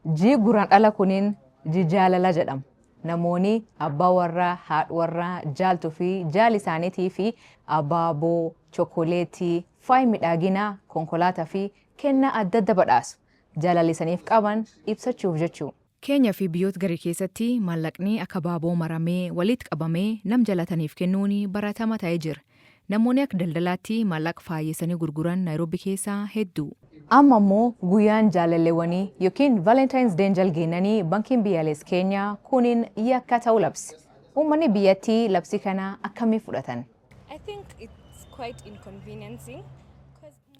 Ji guraan dhala kuniin ji jaalala jedhama. Namoonni abbaa warraa, haadha warraa, jaaltuu fi jaal isaaniitii fi abaaboo, chookoleetii, faayi midhaaginaa, konkolaataa fi kennaa adda adda badhaasu. Jaalalisaniif qaban ibsachuuf jechuudha. Keenyaa fi biyyoota garii keessatti maallaqni akka abaaboo maramee walitti qabamee nam jalataniif kennuun baratama ta'ee jira. Namoonni akka daldalaatti maallaqa faayyisanii gurguran Naayiroobii keessaa hedduu. Amma immoo guyyaan jaalalleewwanii yookiin Valentine's Day jalgeenanii bankiin biyyaalessaa keenyaa kuniin yakka ta'uu labse. Uummanni biyyattii labsii kana akkamii fudhatan?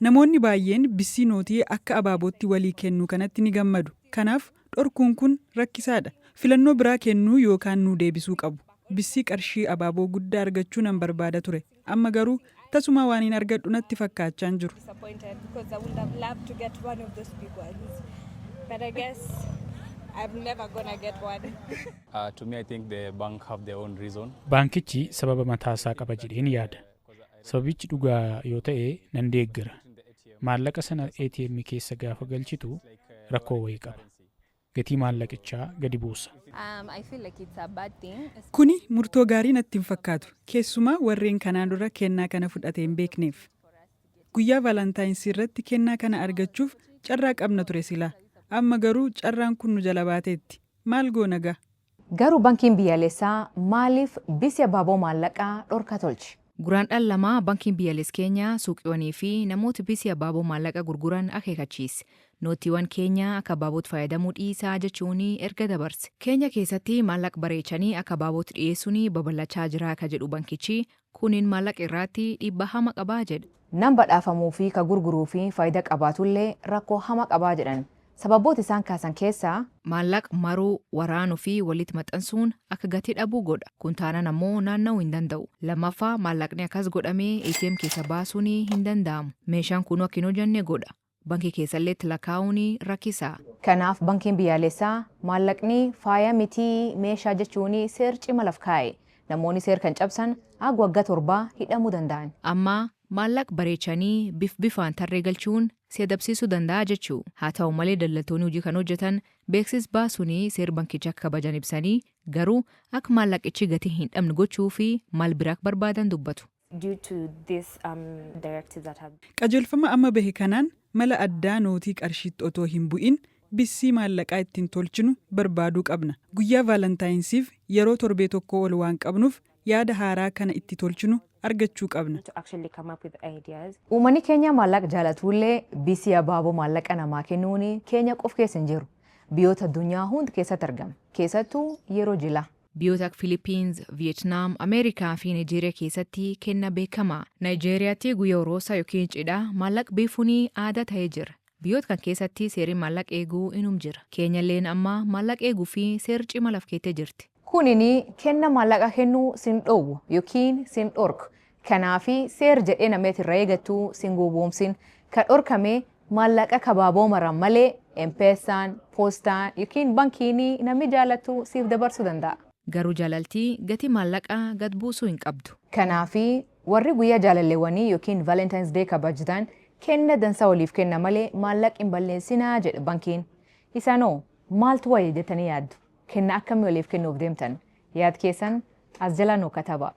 Namoonni baay'een bissii nootii akka abaabootti walii kennuu kanatti ni gammadu. Kanaaf dhorkuun kun rakkisaadha. Filannoo biraa kennuu yookaan nuu deebisuu qabu. Bissii qarshii abaaboo guddaa argachuu nan barbaada ture. Amma garuu tasuma waan hin argadhu natti fakkaachaa hin jiru. Baankichi sababa mataasaa qaba jedheen yaada. Sababichi dhugaa yoo ta'e nan deeggara. Maallaqa sana ATM keessa gaafa galchitu rakkoo wayii qaba. Gatii maallaqichaa gadi buusa. Kuni murtoo gaarii natti hin fakkaatu. Keessumaa warreen kanaan dura kennaa kana fudhatee hin beekneef. Guyyaa Valentines irratti kennaa kana argachuuf carraa qabna ture silaa. Amma garuu carraan kun nu jala baateetti. Maal goona gaa? Garuu bankiin biyyaalessaa maaliif bisi abaaboo maallaqaa dhorka tolche? Guraan dhala lamaa bankiin biyyaalessaa keenyaa suuqiiwwanii fi namoota bisi abaaboo maallaqa gurguran akeekachiise. Nootiiwwan keenya akka abaabootti fayyadamuu dhiisaa jechuun erga dabarse. Keenya keessatti maallaqa bareechanii akka abaabootti dhiyeessuun babal'achaa jira akka jedhu bankichi kuniin maallaqa irratti dhiibbaa hama qabaa jedha. Nam badhaafamuu fi ka gurguruu fi faayidaa qabaatullee rakkoo hama qabaa jedhan. Sababoota isaan kaasan keessaa maallaqa maruu, waraanuu fi walitti maxxansuun akka gatii dhabuu godha. Kun taanaan ammoo naanna'uu hin danda'u. Lammaffaa maallaqni akkas godhamee ATM keessa baasuun hin danda'amu. Meeshaan kun akka hin hojjanne godha. Bankii keessallee itti lakkaa'uun rakkisaa. Kanaaf bankiin biyyaalessaa maallaqni faaya mitii meeshaa jechuun seer cima laf kaa'e. Namoonni seer kan cabsan waggaa 7 hidhamuu danda'an. Amma maallaqa bareechanii bifaan tarree galchuun si adabsiisuu danda'a jechuu. Haa ta'u malee daldaltoonni hojii kan hojjetan beeksisa baasuun seer bankichaa akka kabajan ibsanii garuu akka maallaqichi gatii hin dhabne gochuu fi maal biraa barbaadan dubbatu. Qajeelfama amma bahe kanaan mala addaa nootii qarshiitti otoo hin bu'in bissii maallaqaa ittiin tolchinu barbaaduu qabna. Guyyaa Valentine'siif yeroo torbee tokko ol waan qabnuuf yaada haaraa kana itti tolchinu argachuu qabna. Uummanni keenya maallaqa jaalatullee bissii abaaboo maallaqa namaa kennuun keenya qof keessa hin jiru. Biyyoota addunyaa hunda keessatti argama. Keessattuu yeroo jilaa. Biyyoota akka Philippines, Vietnam, Ameerikaa fi Nigeeriyaa keessatti kenna beekamaa. Nigeeriyaatti guyyaa Uroosaa yookiin cidhaa maallaqa biifuun aadaa ta'ee jira. Biyyoota kan keessatti seerri maallaqa eeguu inum jira. Keenyalleen amma maallaqa eeguu fi seerri cima laf keettee jirti. Kunini kenna maallaqa kennuu sin dhoowwu yookiin sin dhorku. Kanaafi seer jedhee nameeti irraa eegattu sin gowwoomsin. Kan dhorkame maallaqa kabaaboo maran malee M-Pesaan, Poostaan yookiin bankiin namni jaalatu siif dabarsuu danda'a. Garuu jaalaltii gatii maallaqaa gad buusuu hin qabdu. Kanaafi warri guyyaa jaalalleewwanii yookiin Valentine's Day kabajatan kenna dansaa waliif kenna malee maallaqa hin balleessinaa jedha bankiin. Isaanoo maaltu wayya jettanii yaaddu? Kenna akkamii waliif kennuuf deemtan? Yaad keessan as jala nuu kataba.